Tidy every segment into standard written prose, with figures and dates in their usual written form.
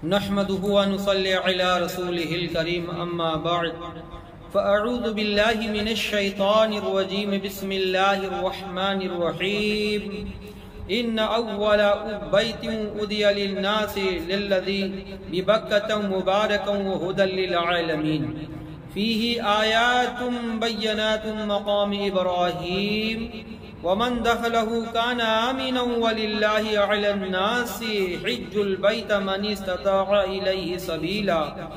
نحمده ونصلي على رسوله الكريم أما بعد فأعوذ بالله من الشيطان الرجيم بسم الله الرحمن الرحيم إن أول بيت أُذِّن للناس للذي ببكة مباركا وهدى للعالمين فيه آيات بينات مقام إبراهيم ومن دخله كان آمنا ولله على الناس حج البيت من استطاع إليه سبيلا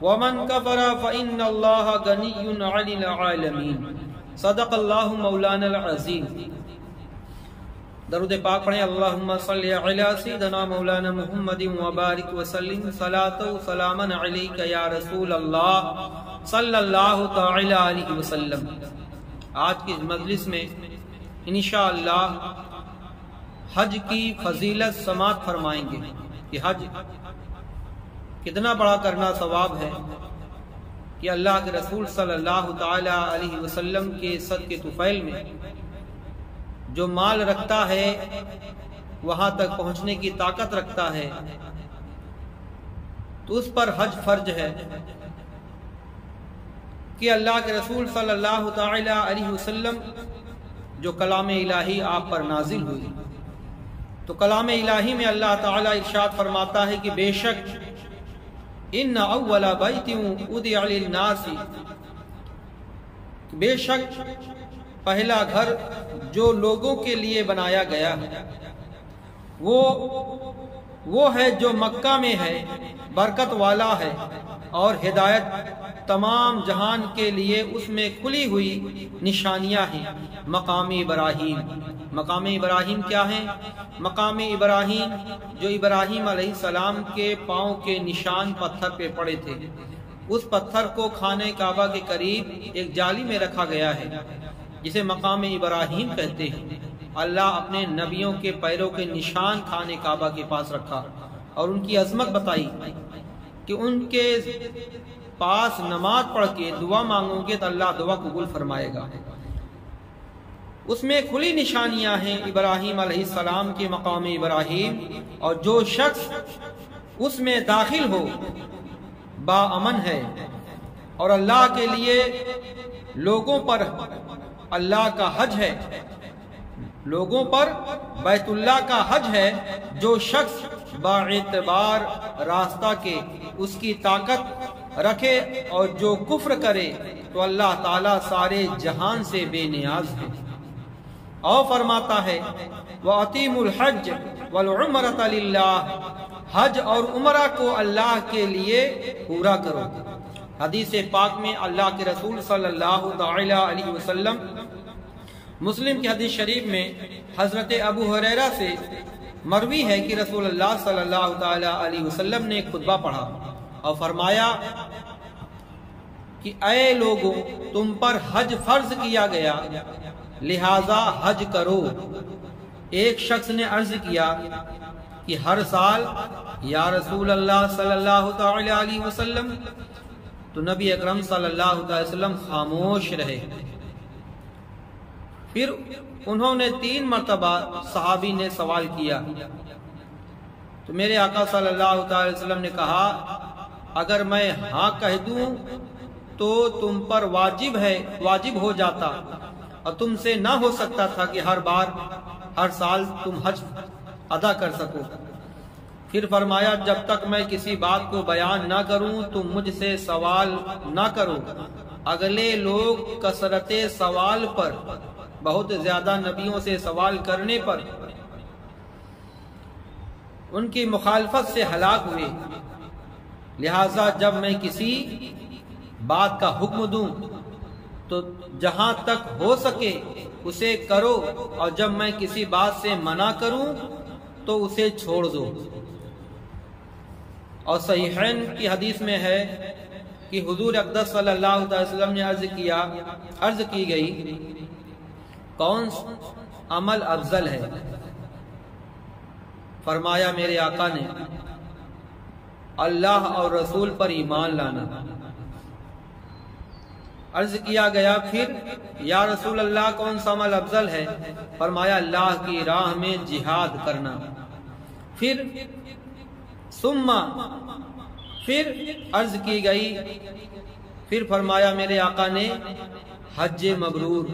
ومن كفر فإن الله غني عن العالمين صدق اللہ مولانا العظیم۔ درود پاک پڑھیں اللہم صلی علی سیدنا مولانا محمد وبارک وسلم صلاۃ و سلاما علیک یا رسول اللہ صلی اللہ تعالی علیہ وسلم۔ آج کی مجلس میں انشاءاللہ حج کی فضیلت سماعت فرمائیں گے کہ حج کتنا بڑا کرنا ثواب ہے، کہ اللہ کے رسول صلی اللہ تعالی علیہ وسلم کے صدقے طفیل میں جو مال رکھتا ہے وہاں تک پہنچنے کی طاقت رکھتا ہے تو اس پر حج فرض ہے کہ اللہ کے رسول صلی اللہ تعالی علیہ وسلم جو کلام الہی آپ پر نازل ہوئی تو کلام الہی میں اللہ تعالی ارشاد فرماتا ہے کہ بے شک ان اول بیت اُذِّن للناس، بے شک پہلا گھر جو لوگوں کے لیے بنایا گیا ہے وہ ہے جو مکہ میں ہے، برکت والا ہے اور ہدایت تمام جہان کے لیے اس میں کھلی ہوئی نشانیاں ہیں۔ مقام ابراہیم، مقام ابراہیم کیا ہے؟ مقام ابراہیم جو ابراہیم علیہ السلام کے پاؤں کے نشان پتھر پہ پڑے تھے، اس پتھر کو خانہ کعبہ کے قریب ایک جالی میں رکھا گیا ہے جسے مقام ابراہیم کہتے ہیں۔ اللہ اپنے نبیوں کے پیروں کے نشان خانہ کعبہ کے پاس رکھا اور ان کی عظمت بتائی کہ ان کے پاس نماز پڑھ کے دعا مانگو گے تو اللہ دعا قبول فرمائے گا۔ اس میں کھلی نشانیاں ہیں ابراہیم علیہ السلام کے مقام ابراہیم، اور جو شخص اس میں داخل ہو با امن ہے، اور اللہ کے لیے لوگوں پر اللہ کا حج ہے، لوگوں پر بیت اللہ کا حج ہے۔ جو شخص با اعتبار راستہ کے اس کی طاقت رکھے اور جو کفر کرے تو اللہ تعالیٰ سارے جہان سے بے نیاز ہے۔ اور فرماتا ہے وَأَتِیمُ الْحَجَّ وَالْعُمْرَةَ لِلَّهِ، حج اور عمرہ کو اللہ کے لیے پورا کرو۔ حدیث پاک میں اللہ کے رسول صلی اللہ تعالی علیہ وسلم، مسلم کی حدیث شریف میں حضرت ابو ہریرہ سے مروی ہے کہ رسول اللہ صلی اللہ تعالی علیہ وسلم نے ایک خطبہ پڑھا اور فرمایا کہ اے لوگوں، تم پر حج فرض کیا گیا، لہذا حج کرو۔ ایک شخص نے عرض کیا کہ ہر سال یا رسول اللہ صلی اللہ تعالی علیہ وسلم؟ تو نبی اکرم صلی اللہ علیہ وسلم خاموش رہے۔ پھر انہوں نے 3 مرتبہ صحابی نے سوال کیا تو میرے آقا صلی اللہ علیہ وسلم نے کہا اگر میں ہاں کہہ دوں تو تم پر واجب ہو جاتا، اور تم سے نہ ہو سکتا تھا کہ ہر سال تم حج ادا کر سکو۔ پھر فرمایا جب تک میں کسی بات کو بیان نہ کروں تم مجھ سے سوال نہ کرو۔ اگلے لوگ کثرت سوال پر، بہت زیادہ نبیوں سے سوال کرنے پر ان کی مخالفت سے ہلاک ہوئے، لہٰذا جب میں کسی بات کا حکم دوں تو جہاں تک ہو سکے اسے کرو، اور جب میں کسی بات سے منع کروں تو اسے چھوڑ دو۔ اور صحیحین کی حدیث میں ہے کہ حضور اقدس صلی اللہ علیہ وسلم نے عرض کی گئی کون عمل افضل ہے؟ فرمایا میرے آقا نے اللہ اور رسول پر ایمان لانا۔ عرض کیا گیا پھر یا رسول اللہ کون سا عمل افضل ہے؟ فرمایا اللہ کی راہ میں جہاد کرنا۔ پھر ثم پھر عرض کی گئی، پھر فرمایا میرے آقا نے حج مبرور